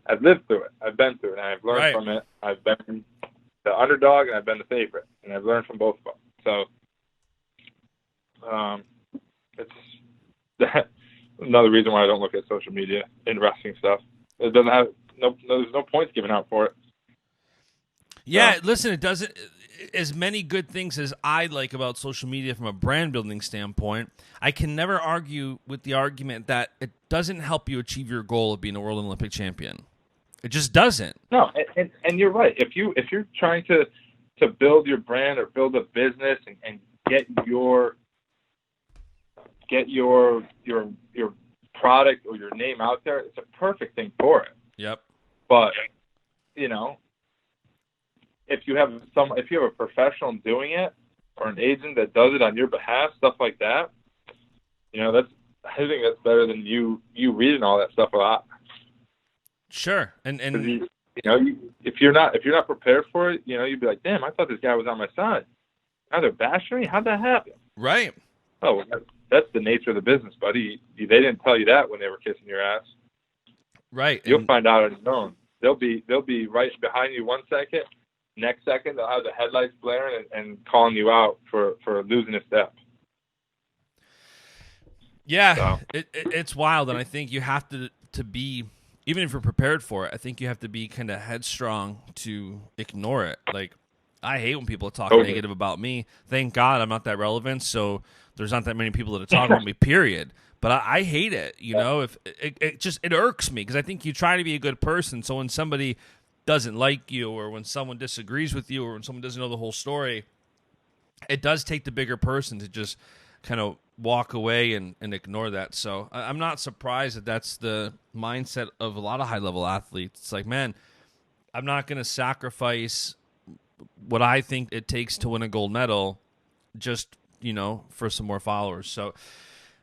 I've lived through it. I've been through it, and I've learned from it. I've been the underdog, and I've been the favorite, and I've learned from both of them. So, it's another reason why I don't look at social media in wrestling stuff. It doesn't have there's no points given out for it. Yeah, listen, it doesn't. As many good things as I like about social media from a brand building standpoint, I can never argue with the argument that it doesn't help you achieve your goal of being a world Olympic champion. It just doesn't. No, and you're right. If you're trying to build your brand or build a business and get your product or your name out there, it's a perfect thing for it. Yep. But if you have a professional doing it, or an agent that does it on your behalf, stuff like that, I think that's better than you reading all that stuff a lot. Sure. And if you're not prepared for it, you'd be like, damn, I thought this guy was on my side. Now they're bashing me. How'd that happen? Right. Oh, that's the nature of the business, buddy. They didn't tell you that when they were kissing your ass. Right. You'll find out on your own. They'll be right behind you 1 second. Next second, they'll have the headlights blaring and calling you out for losing a step. Yeah, so. It's wild, and I think you have to be, even if you're prepared for it, I think you have to be kind of headstrong to ignore it. Like, I hate when people talk negative about me. Thank God I'm not that relevant, so there's not that many people that talk about me, period. But I hate it, if it irks me, because I think you try to be a good person, so when somebody doesn't like you, or when someone disagrees with you, or when someone doesn't know the whole story, it does take the bigger person to just kind of walk away and ignore that. So I'm not surprised that that's the mindset of a lot of high-level athletes. It's like, man, I'm not going to sacrifice what I think it takes to win a gold medal just, for some more followers. So,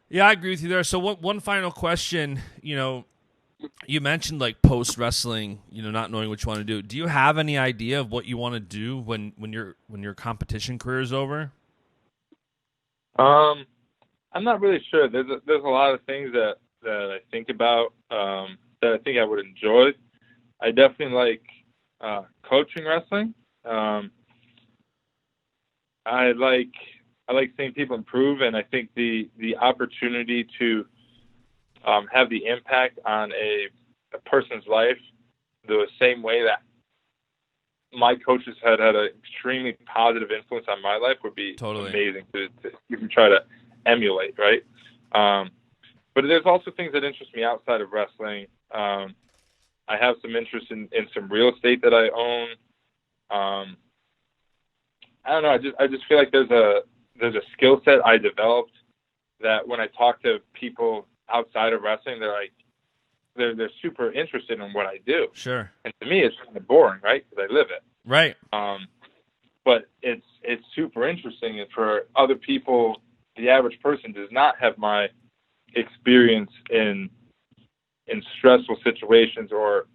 yeah, I agree with you there. So one final question, you mentioned like post wrestling, not knowing what you want to do. Do you have any idea of what you want to do when your competition career is over? I'm not really sure. There's a lot of things that I think about that I think I would enjoy. I definitely like coaching wrestling. I like seeing people improve, and I think the opportunity to have the impact on a person's life the same way that my coaches had an extremely positive influence on my life would be amazing to even try to emulate, right? But there's also things that interest me outside of wrestling. I have some interest in some real estate that I own. I don't know. I just feel like there's a skill set I developed that when I talk to people outside of wrestling, they're super interested in what I do. Sure. And to me, it's kind of boring, right? Because I live it. Right. But it's super interesting, and for other people, the average person does not have my experience in stressful situations or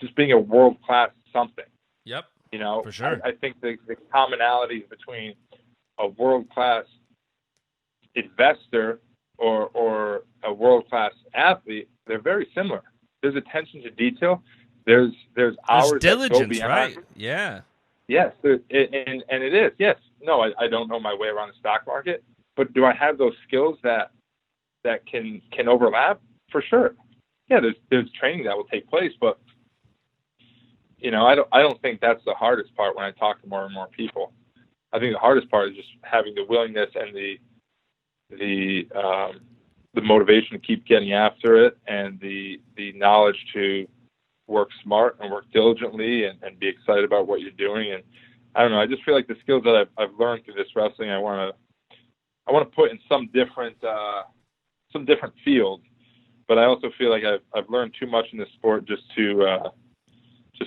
just being a world class something. Yep. You know, for sure. I think the commonalities between a world class investor or a world class athlete, they're very similar. There's attention to detail. There's hours diligence, that go right? Yeah. Yes, and it is. Yes. No, I don't know my way around the stock market, but do I have those skills that can overlap? For sure. Yeah, there's training that will take place, but you know, I don't think that's the hardest part when I talk to more and more people. I think the hardest part is just having the willingness and the motivation to keep getting after it, and the knowledge to work smart and work diligently and be excited about what you're doing. And I don't know, I just feel like the skills that I've learned through this wrestling, I want to put in some different field. But I also feel like I've learned too much in this sport just to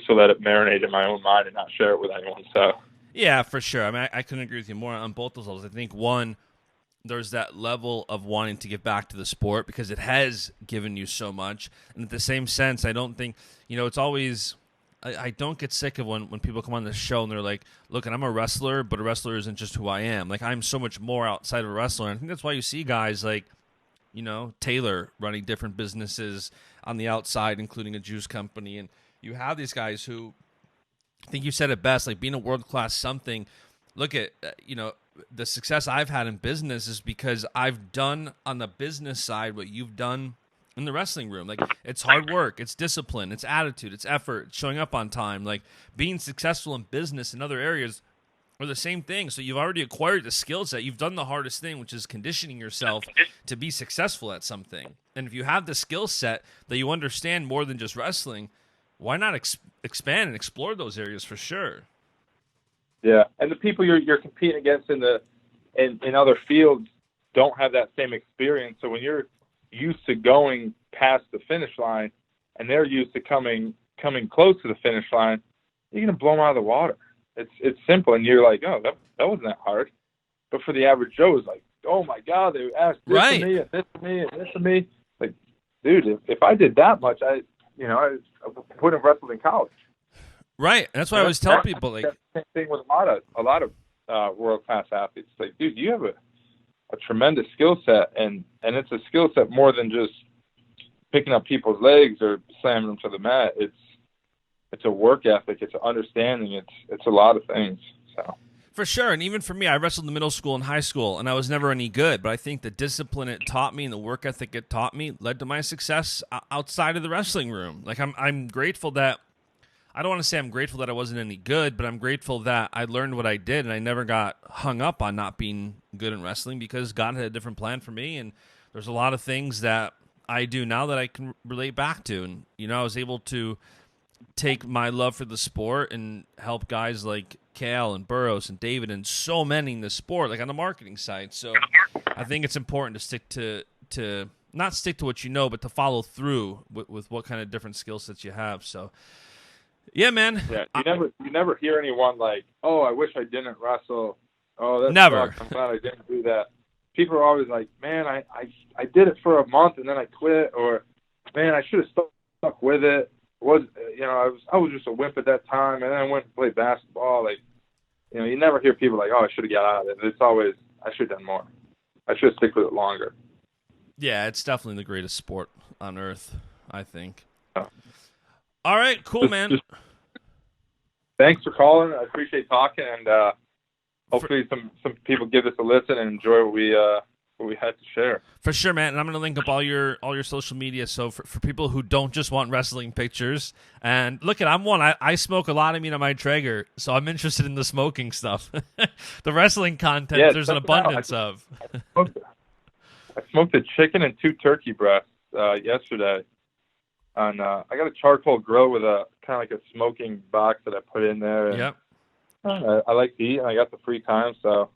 let it marinate in my own mind and not share it with anyone. So yeah, for sure. I mean, I couldn't agree with you more on both those levels. I think one, there's that level of wanting to give back to the sport because it has given you so much. And at the same sense, I don't think, you know, it's always, I don't get sick of when people come on the show and they're like, look, and I'm a wrestler, but a wrestler isn't just who I am. Like, I'm so much more outside of a wrestler. And I think that's why you see guys like, you know, Taylor running different businesses on the outside, including a juice company. And you have these guys who, I think you said it best, like being a world-class something. Look at, you know, the success I've had in business is because I've done on the business side what you've done in the wrestling room. Like, it's hard work, it's discipline, it's attitude, it's effort, it's showing up on time. Like, being successful in business in other areas are the same thing. So you've already acquired the skill set. You've done the hardest thing, which is conditioning yourself to be successful at something. And if you have the skill set that you understand more than just wrestling, why not expand and explore those areas for sure? Yeah, and the people you're competing against in other fields don't have that same experience. So when you're used to going past the finish line and they're used to coming close to the finish line, you're gonna blow them out of the water. It's simple, and you're like, oh, that wasn't that hard. But for the average Joe, it's like, oh my God, they asked this right. of me and this of me and this of me. Like, dude, if I did that much, I would have wrestled in college. Right, and that's why I always tell people, like, same thing with a lot of world class athletes. Like, dude, you have a tremendous skill set, and it's a skill set more than just picking up people's legs or slamming them to the mat. It's a work ethic, it's an understanding, it's a lot of things. So for sure, and even for me, I wrestled in middle school and high school, and I was never any good. But I think the discipline it taught me and the work ethic it taught me led to my success outside of the wrestling room. Like, I'm grateful that. I don't want to say I'm grateful that I wasn't any good, but I'm grateful that I learned what I did, and I never got hung up on not being good in wrestling because God had a different plan for me, and there's a lot of things that I do now that I can relate back to. And, you know, I was able to take my love for the sport and help guys like Cal and Burroughs and David and so many in the sport, like on the marketing side. So I think it's important to stick to not stick to what you know, but to follow through with what kind of different skill sets you have. So, yeah, man. Yeah, you never hear anyone like, oh, I wish I didn't wrestle. Oh, that never. sucks. I'm glad I didn't do that. People are always like, man, I did it for a month and then I quit, or man, I should have stuck with it. I was just a wimp at that time, and then I went to play basketball. Like, you know, you never hear people like, oh, I should have got out of it. It's always, I should have done more. I should have stuck with it longer. Yeah, it's definitely the greatest sport on earth, I think. Oh. All right, cool, man. Thanks for calling. I appreciate talking, and hopefully some people give this a listen and enjoy what we had to share. For sure, man. And I'm going to link up all your social media. So for people who don't just want wrestling pictures, and look, I'm one. I smoke a lot of meat on my Traeger, so I'm interested in the smoking stuff. The wrestling content, there's an abundance of. I smoked a chicken and 2 turkey breasts yesterday. And I got a charcoal grill with a kind of like a smoking box that I put in there. And, yep. I like to eat, and I got the free time, so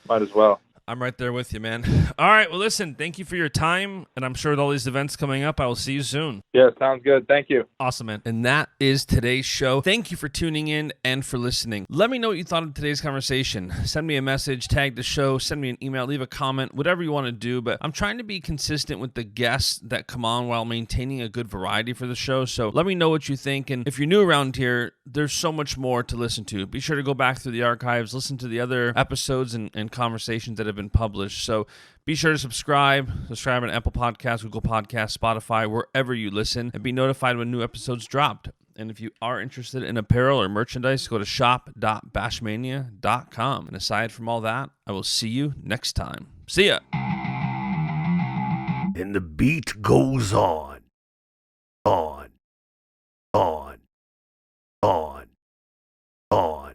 might as well. I'm right there with you, man. All right, well, listen, thank you for your time, and I'm sure with all these events coming up, I will see you soon. Yeah, sounds good. Thank you. Awesome, man. And that is today's show. Thank you for tuning in and for listening. Let me know what you thought of today's conversation. Send me a message, tag the show, send me an email, leave a comment, whatever you want to do, but I'm trying to be consistent with the guests that come on while maintaining a good variety for the show, so let me know what you think, and if you're new around here, there's so much more to listen to. Be sure to go back through the archives, listen to the other episodes and conversations that have been published. So be sure to subscribe on Apple Podcasts, Google Podcasts, Spotify, wherever you listen, and be notified when new episodes dropped. And if you are interested in apparel or merchandise, go to shop.baschamania.com. And aside from all that, I will see you next time. See ya. And the beat goes on, on, on, on, on.